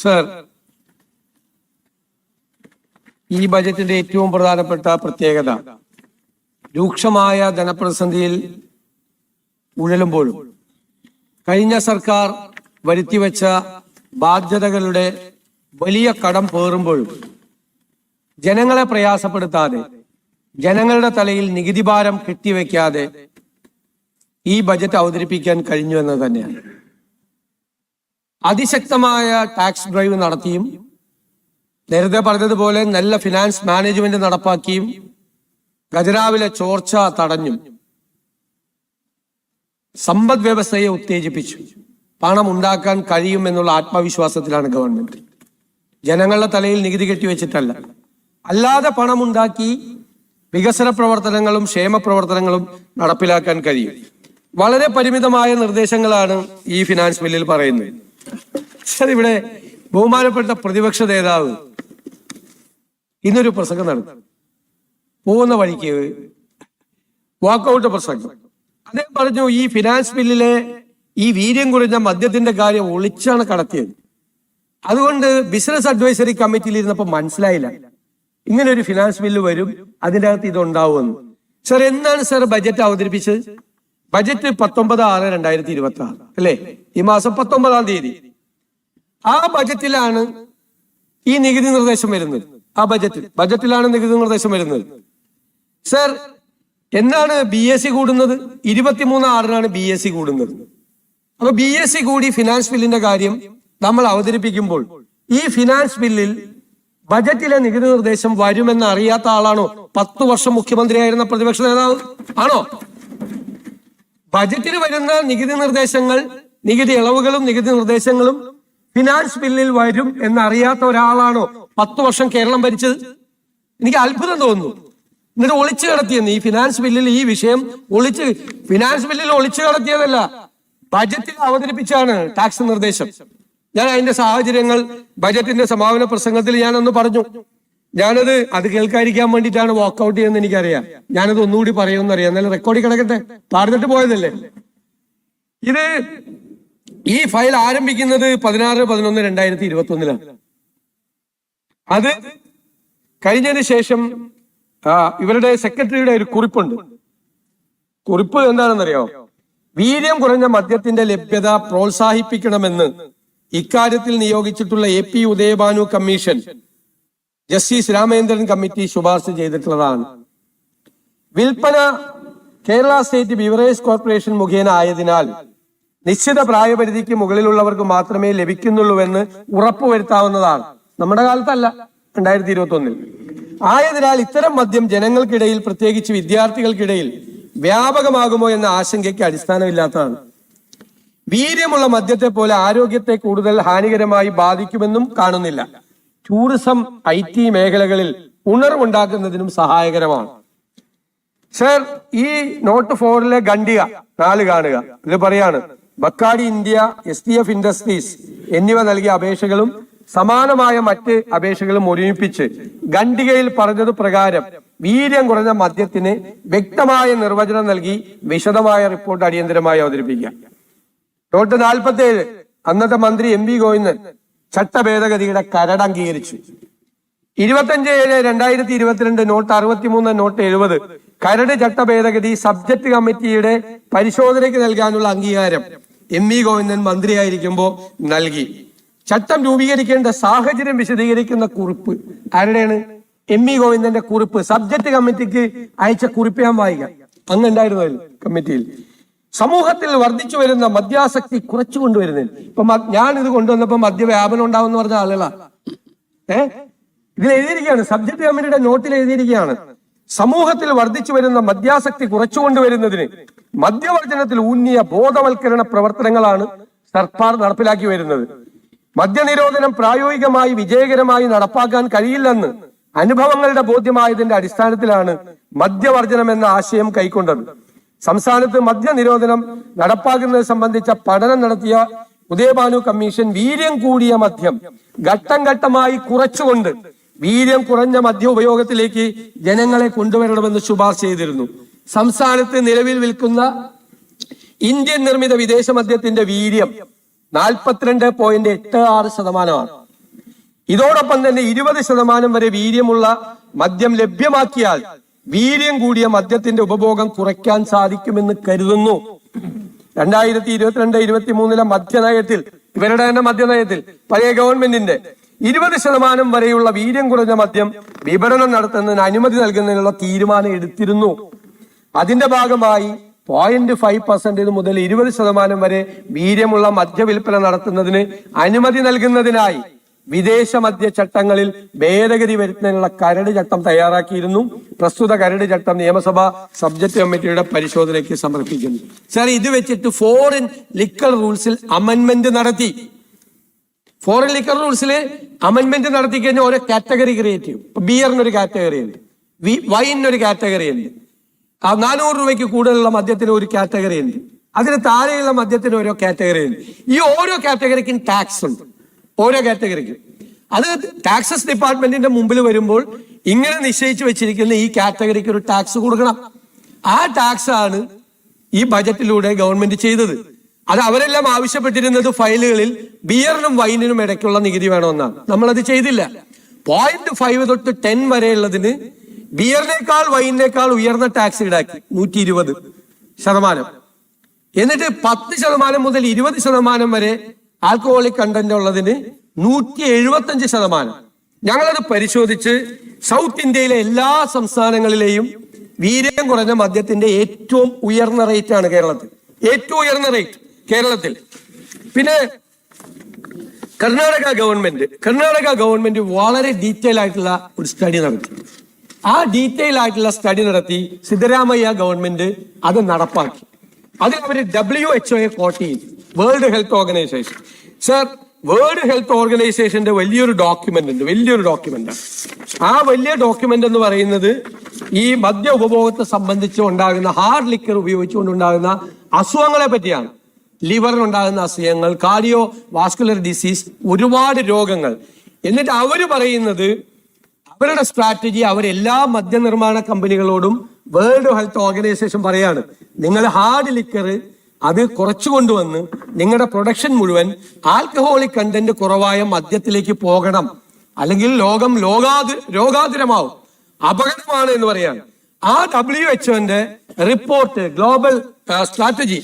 Sir, ഈ ബജറ്റിന്റെ ഏറ്റവും പ്രധാനപ്പെട്ട പ്രത്യേകത രൂക്ഷമായ ധനപ്രതിസന്ധിയിൽ ഉഴലുമ്പോഴും കഴിഞ്ഞ സർക്കാർ വരുത്തിവെച്ച ബാധ്യതകളുടെ വലിയ കടം പേറുമ്പോഴും ജനങ്ങളെ പ്രയാസപ്പെടുത്താതെ, ജനങ്ങളുടെ തലയിൽ നികുതി ഭാരം കെട്ടിവെക്കാതെ ഈ ബജറ്റ് അവതരിപ്പിക്കാൻ കഴിഞ്ഞു എന്ന് തന്നെയാണ്. അതിശക്തമായ ടാക്സ് ഡ്രൈവ് നടത്തിയും നേരത്തെ പറഞ്ഞതുപോലെ നല്ല ഫിനാൻസ് മാനേജ്മെന്റ് നടപ്പാക്കിയും ഖജനാവിലെ ചോർച്ച തടഞ്ഞും സമ്പദ് വ്യവസ്ഥയെ ഉത്തേജിപ്പിച്ചു. പണം ഉണ്ടാക്കാൻ കഴിയുമെന്നുള്ള ആത്മവിശ്വാസത്തിലാണ് ഗവൺമെന്റ്. ജനങ്ങളുടെ തലയിൽ നികുതി കെട്ടിവെച്ചിട്ടല്ല, അല്ലാതെ പണമുണ്ടാക്കി വികസന പ്രവർത്തനങ്ങളും ക്ഷേമ പ്രവർത്തനങ്ങളും നടപ്പിലാക്കാൻ കഴിയും. വളരെ പരിമിതമായ നിർദ്ദേശങ്ങളാണ് ഈ ഫിനാൻസ് ബില്ലിൽ പറയുന്നത്. ഇവിടെ ബഹുമാനപ്പെട്ട പ്രതിപക്ഷ നേതാവ് ഇന്നൊരു പ്രസംഗം നടത്തി, പോകുന്ന വഴിക്ക് വാക്കൗട്ട് പ്രസംഗം. അദ്ദേഹം പറഞ്ഞു, ഈ ഫിനാൻസ് ബില്ലിലെ ഈ വീര്യം കുറഞ്ഞ മദ്യത്തിന്റെ കാര്യം ഒളിച്ചാണ് കടത്തിയത്. അതുകൊണ്ട് ബിസിനസ് അഡ്വൈസറി കമ്മിറ്റിയിൽ ഇരുന്നപ്പോൾ മനസ്സിലായില്ല ഇങ്ങനെ ഒരു ഫിനാൻസ് ബില്ല് വരും, അതിൻ്റെ അകത്ത് ഇതുണ്ടാവുമെന്ന്. സർ, എന്നാണ് സർ ബജറ്റ് അവതരിപ്പിച്ചത്? ബജറ്റ് 19/6/2026 അല്ലേ? ഈ മാസം 19-ാം തീയതി. ആ ബജറ്റിലാണ് ഈ നികുതി നിർദ്ദേശം വരുന്നത്. ആ ബജറ്റിലാണ് നികുതി നിർദ്ദേശം വരുന്നത്. സർ, എന്നാണ് BSC കൂടുന്നത്? 23/6-നാണ് BSC കൂടുന്നത്. അപ്പൊ BSC കൂടി ഫിനാൻസ് ബില്ലിന്റെ കാര്യം നമ്മൾ അവതരിപ്പിക്കുമ്പോൾ ഈ ഫിനാൻസ് ബില്ലിൽ ബജറ്റിലെ നികുതി നിർദ്ദേശം വരുമെന്ന് അറിയാത്ത ആളാണോ 10 വർഷം മുഖ്യമന്ത്രിയായിരുന്ന പ്രതിപക്ഷ നേതാവ്? ആണോ? ബജറ്റിൽ വരുന്ന നികുതി നിർദ്ദേശങ്ങൾ, നികുതി ഇളവുകളും നികുതി നിർദ്ദേശങ്ങളും ഫിനാൻസ് ബില്ലിൽ വരും എന്നറിയാത്ത ഒരാളാണോ 10 വർഷം കേരളം ഭരിച്ചത്? എനിക്ക് അത്ഭുതം തോന്നുന്നു. എന്നിട്ട് ഒളിച്ചു കടത്തിയെന്ന് ഈ ഫിനാൻസ് ബില്ലിൽ ഈ വിഷയം ഫിനാൻസ് ബില്ലിൽ ഒളിച്ചു കടത്തിയതല്ല, ബജറ്റിൽ അവതരിപ്പിച്ചാണ് ടാക്സ് നിർദ്ദേശം. ഞാൻ അതിന്റെ സാഹചര്യങ്ങൾ ബജറ്റിന്റെ സമാപന പ്രസംഗത്തിൽ ഞാനൊന്ന് പറഞ്ഞു. അത് കേൾക്കാതിരിക്കാൻ വേണ്ടിയിട്ടാണ് വാക്കൗട്ട് ചെയ്യുന്നത് എനിക്കറിയാം. ഞാനത് ഒന്നുകൂടി പറയുമെന്നറിയാം, എന്നാലും റെക്കോർഡിൽ കിടക്കട്ടെ. പറഞ്ഞിട്ട് പോയതല്ലേ. ഈ ഫയൽ ആരംഭിക്കുന്നത് 16/11/2021 അത് കഴിഞ്ഞതിന് ശേഷം ഇവരുടെ സെക്രട്ടറിയുടെ ഒരു കുറിപ്പുണ്ട്. കുറിപ്പ് എന്താണെന്നറിയോ? വീര്യം കുറഞ്ഞ മദ്യത്തിന്റെ ലഭ്യത പ്രോത്സാഹിപ്പിക്കണമെന്ന് ഇക്കാര്യത്തിൽ നിയോഗിച്ചിട്ടുള്ള AP Udayabhanu commission justice Ramendran committee ശുപാർശ ചെയ്തിട്ടുള്ളതാണ്. വിൽപ്പന കേരള സ്റ്റേറ്റ് ബിവറേജ് കോർപ്പറേഷൻ മുഖേന ആയതിനാൽ നിശ്ചിത പ്രായപരിധിക്ക് മുകളിലുള്ളവർക്ക് മാത്രമേ ലഭിക്കുന്നുള്ളൂവെന്ന് ഉറപ്പുവരുത്താവുന്നതാണ്. നമ്മുടെ കാലത്തല്ല, 2021 ആയതിനാൽ ഇത്തരം മദ്യം ജനങ്ങൾക്കിടയിൽ, പ്രത്യേകിച്ച് വിദ്യാർത്ഥികൾക്കിടയിൽ വ്യാപകമാകുമോ എന്ന ആശങ്കയ്ക്ക് അടിസ്ഥാനമില്ലാത്തതാണ്. വീര്യമുള്ള മദ്യത്തെ പോലെ ആരോഗ്യത്തെ കൂടുതൽ ഹാനികരമായി ബാധിക്കുമെന്നും കാണുന്നില്ല. ടൂറിസം, IT മേഖലകളിൽ ഉണർവുണ്ടാക്കുന്നതിനും സഹായകരമാണ്. സർ, ഈ നോട്ട് 4-ലെ ഖണ്ഡിക 4 കാണുക. ഇത് പറയാണ്, ബക്കാടി ഇന്ത്യ, STF ഇൻഡസ്ട്രീസ് എന്നിവ നൽകിയ അപേക്ഷകളും സമാനമായ മറ്റ് അപേക്ഷകളും ഒരുമിപ്പിച്ച് ഖണ്ഡികയിൽ പറഞ്ഞത് പ്രകാരം വീര്യം കുറഞ്ഞ മദ്യത്തിന് വ്യക്തമായ നിർവചനം നൽകി വിശദമായ റിപ്പോർട്ട് അടിയന്തരമായി അവതരിപ്പിക്കുക. നോട്ട് 47 അന്നത്തെ മന്ത്രി MP ഗോവിന്ദൻ ചട്ട ഭേദഗതിയുടെ കരട് അംഗീകരിച്ചു. 25/7/2022 നോട്ട് 63, നോട്ട് 70 കരട് ചട്ട ഭേദഗതി സബ്ജക്ട് കമ്മിറ്റിയുടെ പരിശോധനയ്ക്ക് നൽകാനുള്ള അംഗീകാരം MP ഗോവിന്ദൻ മന്ത്രിയായിരിക്കുമ്പോൾ നൽകി. ചട്ടം രൂപീകരിക്കേണ്ട സാഹചര്യം വിശദീകരിക്കുന്ന കുറിപ്പ് ആരുടെയാണ്? MP ഗോവിന്ദന്റെ കുറിപ്പ്. സബ്ജക്ട് കമ്മിറ്റിക്ക് അയച്ച കുറിപ്പ് ഞാൻ വായിക്കാം. അങ്ങ് ഉണ്ടായിരുന്നു കമ്മിറ്റിയിൽ. സമൂഹത്തിൽ വർദ്ധിച്ചു വരുന്ന മദ്യാസക്തി കുറച്ചു കൊണ്ടുവരുന്നതിന് ഇപ്പൊ ഞാൻ ഇത് കൊണ്ടുവന്നപ്പോ മദ്യവ്യാപനം ഉണ്ടാവും പറഞ്ഞ ആളുകളാ. ഇതിൽ എഴുതിയിരിക്കുകയാണ്, സബ്ജക്ട് കമ്മിറ്റിയുടെ നോട്ടിൽ എഴുതിയിരിക്കുകയാണ്, സമൂഹത്തിൽ വർദ്ധിച്ചു വരുന്ന മദ്യാസക്തി കുറച്ചു കൊണ്ടുവരുന്നതിന് മദ്യവർജനത്തിൽ ഊന്നിയ ബോധവൽക്കരണ പ്രവർത്തനങ്ങളാണ് സർക്കാർ നടപ്പിലാക്കി വരുന്നത്. മദ്യനിരോധനം പ്രായോഗികമായി വിജയകരമായി നടപ്പാക്കാൻ കഴിയില്ലെന്ന് അനുഭവങ്ങളുടെ ബോധ്യമായതിന്റെ അടിസ്ഥാനത്തിലാണ് മദ്യവർജനം എന്ന ആശയം കൈക്കൊണ്ടത്. സംസ്ഥാനത്ത് മദ്യനിരോധനം നടപ്പാക്കുന്നത് സംബന്ധിച്ച പഠനം നടത്തിയ ഉദയഭാനു കമ്മീഷൻ വീര്യം കൂടിയ മദ്യം ഘട്ടം ഘട്ടമായി കുറച്ചുകൊണ്ട് വീര്യം കുറഞ്ഞ മദ്യ ഉപയോഗത്തിലേക്ക് ജനങ്ങളെ കൊണ്ടുവരണമെന്ന് ശുപാർശ ചെയ്തിരുന്നു. സംസ്ഥാനത്ത് നിലവിൽ വിൽക്കുന്ന ഇന്ത്യൻ നിർമ്മിത വിദേശ മദ്യത്തിന്റെ വീര്യം 42.86%. ഇതോടൊപ്പം തന്നെ 20% വരെ വീര്യമുള്ള മദ്യം ലഭ്യമാക്കിയാൽ വീര്യം കൂടിയ മദ്യത്തിന്റെ ഉപഭോഗം കുറയ്ക്കാൻ സാധിക്കുമെന്ന് കരുതുന്നു. 2022-23 മദ്യനയത്തിൽ, ഇവരുടെ തന്നെ മദ്യനയത്തിൽ, പഴയ ഗവൺമെന്റിന്റെ 20% വരെയുള്ള വീര്യം കുറഞ്ഞ മദ്യം വിപണനം നടത്തുന്നതിന് അനുമതി നൽകുന്നതിനുള്ള തീരുമാനം എടുത്തിരുന്നു. അതിന്റെ ഭാഗമായി 0.5% മുതൽ 20% വരെ വീര്യമുള്ള മദ്യവിൽപ്പന നടത്തുന്നതിന് അനുമതി നൽകുന്നതിനായി വിദേശ മദ്യ ചട്ടങ്ങളിൽ ഭേദഗതി വരുത്തുന്നതിനുള്ള കരട് ചട്ടം തയ്യാറാക്കിയിരുന്നു. പ്രസ്തുത കരട് ചട്ടം നിയമസഭാ സബ്ജക്ട് കമ്മിറ്റിയുടെ പരിശോധനയ്ക്ക് സമർപ്പിക്കുന്നു. സാർ, ഇത് വെച്ചിട്ട് ഫോറിൻ ലിക്കർ റൂൾസിൽ അമെന്റ്മെന്റ് നടത്തി. ഫോറിൻ ലിക്കർ റൂൾസിൽ അമെന്റ്മെന്റ് നടത്തി കഴിഞ്ഞാൽ ഓരോ കാറ്റഗറി ക്രിയേറ്റ് ചെയ്യും. ഇപ്പൊ ബിയറിനൊരു കാറ്റഗറി ഉണ്ട്, വൈനിനൊരു കാറ്റഗറി ഉണ്ട്, 400 രൂപയ്ക്ക് കൂടുതലുള്ള മദ്യത്തിന് ഒരു കാറ്റഗറി ഉണ്ട്, അതിന് താഴെയുള്ള മദ്യത്തിന് ഓരോ കാറ്റഗറി ഉണ്ട്. ഈ ഓരോ കാറ്റഗറിക്കും ടാക്സ് ഉണ്ട്, ഓരോ കാറ്റഗറിക്കും. അത് ടാക്സസ് ഡിപ്പാർട്ട്മെന്റിന്റെ മുമ്പിൽ വരുമ്പോൾ ഇങ്ങനെ നിശ്ചയിച്ചു വെച്ചിരിക്കുന്ന ഈ കാറ്റഗറിക്ക് ഒരു ടാക്സ് കൊടുക്കണം. ആ ടാക്സ് ആണ് ഈ ബജറ്റിലൂടെ ഗവൺമെന്റ് ചെയ്തത്. അത് അവരെല്ലാം ആവശ്യപ്പെട്ടിരുന്നത് ഫയലുകളിൽ ബിയറിനും വൈനിനും ഇടയ്ക്കുള്ള നികുതി വേണമെന്നാണ്. നമ്മളത് ചെയ്തില്ല. 0.5 തൊട്ട് 10 വരെയുള്ളതിന് ബിയറിനേക്കാൾ വൈനിനേക്കാൾ ഉയർന്ന ടാക്സ് ഈടാക്കി 120%. എന്നിട്ട് 10% മുതൽ 20% വരെ ആൽക്കഹോളിക് കണ്ടന്റ് ഉള്ളതിന് 175%. ഞങ്ങളത് പരിശോധിച്ച് സൗത്ത് ഇന്ത്യയിലെ എല്ലാ സംസ്ഥാനങ്ങളിലെയും വീര്യം കുറഞ്ഞ മദ്യത്തിന്റെ ഏറ്റവും ഉയർന്ന റേറ്റ് ആണ് കേരളത്തിൽ. ഏറ്റവും ഉയർന്ന റേറ്റ് കേരളത്തിൽ. പിന്നെ കർണാടക ഗവൺമെന്റ് വളരെ ഡീറ്റെയിൽ ആയിട്ടുള്ള ഒരു സ്റ്റഡി നടത്തി. ആ ഡീറ്റെയിൽ ആയിട്ടുള്ള സ്റ്റഡി നടത്തി സിദ്ധരാമയ്യ ഗവൺമെന്റ് അത് നടപ്പാക്കി. അതിൽ അവർ WHO കോട്ട് ചെയ്തു, world health organisation. Sir, world health ഓർഗനൈസേഷന്റെ വലിയൊരു ഡോക്യുമെന്റ്. ആ വലിയ ഡോക്യുമെന്റ് എന്ന് പറയുന്നത് ഈ മദ്യ ഉപഭോഗത്തെ സംബന്ധിച്ച് ഉണ്ടാകുന്ന ഹാർഡ് ലിക്കർ ഉപയോഗിച്ചുകൊണ്ടുണ്ടാകുന്ന അസുഖങ്ങളെ പറ്റിയാണ്. ലിവറിനുണ്ടാകുന്ന അസുഖങ്ങൾ, കാർഡിയോ വാസ്കുലർ ഡിസീസ്, ഒരുപാട് രോഗങ്ങൾ. എന്നിട്ട് അവര് പറയുന്നത്, അവരുടെ സ്ട്രാറ്റജി, അവരെല്ലാ മദ്യനിർമ്മാണ കമ്പനികളോടും വേൾഡ് ഹെൽത്ത് ഓർഗനൈസേഷൻ പറയാണ്, നിങ്ങൾ ഹാർഡ് ലിക്കർ അത് കുറച്ചു കൊണ്ടുവന്ന് നിങ്ങളുടെ പ്രൊഡക്ഷൻ മുഴുവൻ ആൽക്കഹോളിക് കണ്ടന്റ് കുറവായ മദ്യത്തിലേക്ക് പോകണം, അല്ലെങ്കിൽ ലോകം രോഗാതുരമാവും, അപകടമാണ് എന്ന് പറയാണ്. ആ WHO റിപ്പോർട്ട്, ഗ്ലോബൽ സ്ട്രാറ്റജി,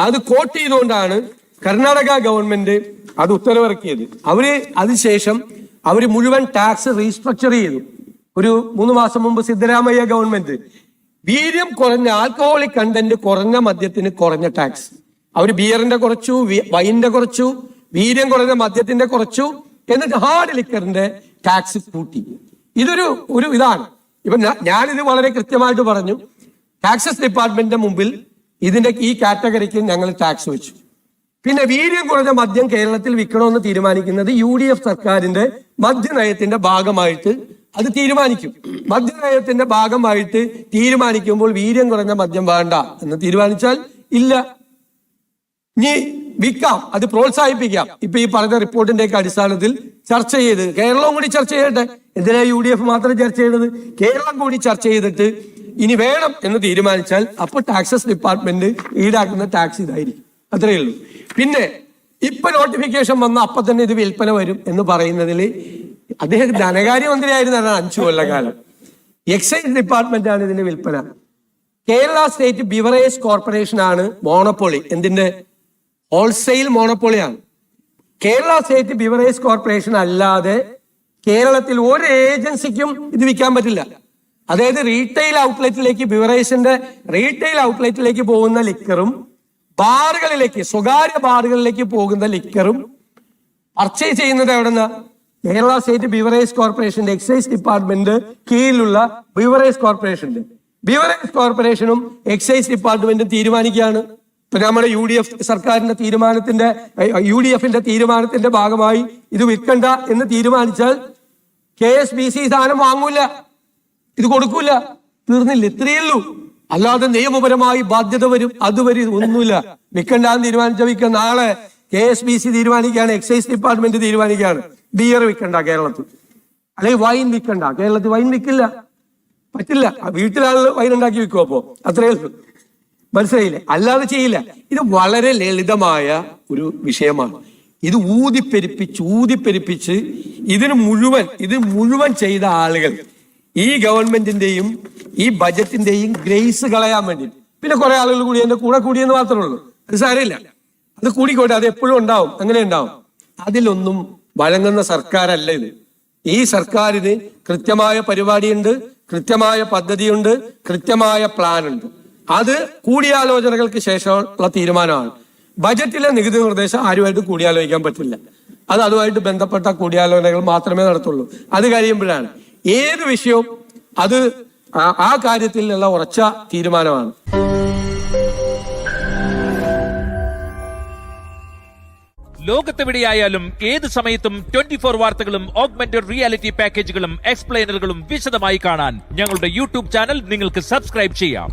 അത് കോട്ട് ചെയ്തുകൊണ്ടാണ് കർണാടക ഗവൺമെന്റ് അത് ഉത്തരവിറക്കിയത്. അതിനുശേഷം അവര് മുഴുവൻ ടാക്സ് റീസ്ട്രക്ചർ ചെയ്തു. ഒരു 3 മാസം മുമ്പ് സിദ്ധരാമയ്യ ഗവൺമെന്റ് വീര്യം കുറഞ്ഞ ആൽക്കഹോളിക് കണ്ടന്റ് കുറഞ്ഞ മദ്യത്തിന് കുറഞ്ഞ ടാക്സ്, അവര് ബിയറിന്റെ കുറച്ചു, വൈനിന്റെ കുറച്ചു, വീര്യം കുറഞ്ഞ മദ്യത്തിന്റെ കുറച്ചു, എന്നിട്ട് ഹാർഡ് ലിക്കറിന്റെ ടാക്സ് കൂട്ടി. ഇതൊരു ഇതാണ്. ഇപ്പൊ ഞാനിത് വളരെ കൃത്യമായിട്ട് പറഞ്ഞു. ടാക്സസ് ഡിപ്പാർട്ട്മെന്റിന്റെ മുമ്പിൽ ഈ കാറ്റഗറിക്ക് ഞങ്ങൾ ടാക്സ് വെച്ചു. പിന്നെ വീര്യം കുറഞ്ഞ മദ്യം കേരളത്തിൽ വിൽക്കണമെന്ന് തീരുമാനിക്കുന്നത് UDF സർക്കാരിന്റെ മദ്യനയത്തിന്റെ ഭാഗമായിട്ട് അത് തീരുമാനിക്കും. മദ്യനയത്തിന്റെ ഭാഗമായിട്ട് തീരുമാനിക്കുമ്പോൾ വീര്യം കുറഞ്ഞ മദ്യം വേണ്ട എന്ന് തീരുമാനിച്ചാൽ ഇല്ല, ഇനി വിൽക്കാം, അത് പ്രോത്സാഹിപ്പിക്കാം. ഇപ്പൊ ഈ പറഞ്ഞ റിപ്പോർട്ടിന്റെ ഒക്കെ അടിസ്ഥാനത്തിൽ ചർച്ച ചെയ്ത് കേരളവും കൂടി ചർച്ച ചെയ്യട്ടെ. എന്തിനാ UDF മാത്രം ചർച്ച ചെയ്തത്? കേരളം കൂടി ചർച്ച ചെയ്തിട്ട് ഇനി വേണം എന്ന് തീരുമാനിച്ചാൽ അപ്പൊ ടാക്സസ് ഡിപ്പാർട്ട്മെന്റ് ഈടാക്കുന്ന ടാക്സ് ഇതായിരിക്കും. അത്രയേ ഉള്ളൂ. പിന്നെ ഇപ്പൊ നോട്ടിഫിക്കേഷൻ വന്ന അപ്പൊ തന്നെ ഇത് വിൽപ്പന വരും എന്ന് പറയുന്നതിൽ അദ്ദേഹം ധനകാര്യമന്ത്രിയായിരുന്നാണ് 5 കൊല്ലക്കാലം. എക്സൈസ് ഡിപ്പാർട്ട്മെന്റ് ആണ് ഇതിന്റെ വിൽപ്പന. കേരള സ്റ്റേറ്റ് ബിവറേജ് കോർപ്പറേഷൻ ആണ് മോണോപ്പൊളി. എന്തിന്റെ? ഹോൾസെയിൽ മോണോപ്പൊളിയാണ്. കേരള സ്റ്റേറ്റ് ബിവറേജ് കോർപ്പറേഷൻ അല്ലാതെ കേരളത്തിൽ ഒരു ഏജൻസിക്കും ഇത് വിൽക്കാൻ പറ്റില്ല. അതായത് റീറ്റെയിൽ ഔട്ട്ലെറ്റിലേക്ക്, ബിവറേജിന്റെ റീറ്റെയിൽ ഔട്ട്ലെറ്റിലേക്ക് പോകുന്ന ലിക്കറും ബാറുകളിലേക്ക്, സ്വകാര്യ ബാറുകളിലേക്ക് പോകുന്ന ലിക്കറും പർച്ചേസ് ചെയ്യുന്നത് എവിടെന്നാ? കേരള സ്റ്റേറ്റ് ബിവറേജ് കോർപ്പറേഷന്റെ എക്സൈസ് ഡിപ്പാർട്ട്മെന്റ് കീഴിലുള്ള ബിവറേജ് കോർപ്പറേഷനും എക്സൈസ് ഡിപ്പാർട്ട്മെന്റും തീരുമാനിക്കുകയാണ്. ഇപ്പൊ നമ്മുടെ UDFന്റെ തീരുമാനത്തിന്റെ ഭാഗമായി ഇത് വിൽക്കണ്ട എന്ന് തീരുമാനിച്ചാൽ KSBC സാധനം വാങ്ങൂല, ഇത് കൊടുക്കൂല, തീർന്നില്ല. ഇത്രയേ ഉള്ളൂ. അല്ലാതെ നിയമപരമായി ബാധ്യത വരും, അതുവരെ ഒന്നുമില്ല. വിൽക്കണ്ടെന്ന് തീരുമാനിച്ച വിൽക്കാൻ. നാളെ KSBC തീരുമാനിക്കുകയാണ്, എക്സൈസ് ഡിപ്പാർട്ട്മെന്റ് തീരുമാനിക്കുകയാണ് ബിയർ വിൽക്കണ്ട കേരളത്തിൽ, അല്ലെങ്കിൽ വൈൻ വിൽക്കണ്ട കേരളത്തിൽ. വൈൻ വിൽക്കില്ല, പറ്റില്ല. വീട്ടിലാളുകൾ വൈൻ ഉണ്ടാക്കി വിൽക്കും. അപ്പോ അത്രയേ ഉള്ളൂ. മനസ്സിലായില്ലേ? അല്ലാതെ ചെയ്യില്ല. ഇത് വളരെ ലളിതമായ ഒരു വിഷയമാണ്. ഇത് ഊതിപ്പെരിപ്പിച്ച് ഇത് മുഴുവൻ ചെയ്ത ആളുകൾ ഈ ഗവൺമെന്റിന്റെയും ഈ ബജറ്റിന്റെയും ഗ്രേസ് കളയാൻ വേണ്ടി, പിന്നെ കുറെ ആളുകൾ കൂടി എന്റെ കൂടെ കൂടിയെന്ന് മാത്രമേ ഉള്ളൂ. അത് സാരമില്ല, അത് കൂടിക്കോട്ടെ, അത് എപ്പോഴും ഉണ്ടാവും, അങ്ങനെ ഉണ്ടാവും. അതിലൊന്നും വഴങ്ങുന്ന സർക്കാരല്ല ഇത്. ഈ സർക്കാരിന് കൃത്യമായ പരിപാടിയുണ്ട്, കൃത്യമായ പദ്ധതിയുണ്ട്, കൃത്യമായ പ്ലാൻ ഉണ്ട്. അത് കൂടിയാലോചനകൾക്ക് ശേഷമുള്ള തീരുമാനമാണ്. ബജറ്റിലെ നികുതി നിർദ്ദേശം ആരുമായിട്ട് കൂടിയാലോചിക്കാൻ പറ്റില്ല. അത് അതുമായിട്ട് ബന്ധപ്പെട്ട കൂടിയാലോചനകൾ മാത്രമേ നടത്തുള്ളൂ. അത് കഴിയുമ്പോഴാണ് ഏത് വിഷയവും അത് ആ കാര്യത്തിലുള്ള ഉറച്ച തീരുമാനമാണ്. ലോകത്തെവിടെയായാലും ഏത് സമയത്തും 24 വാർത്തകളും ഓഗ്മെന്റഡ് റിയാലിറ്റി പാക്കേജുകളും എക്സ്പ്ലെയിനറുകളും വിശദമായി കാണാൻ ഞങ്ങളുടെ യൂട്യൂബ് ചാനൽ നിങ്ങൾക്ക് സബ്സ്ക്രൈബ് ചെയ്യാം.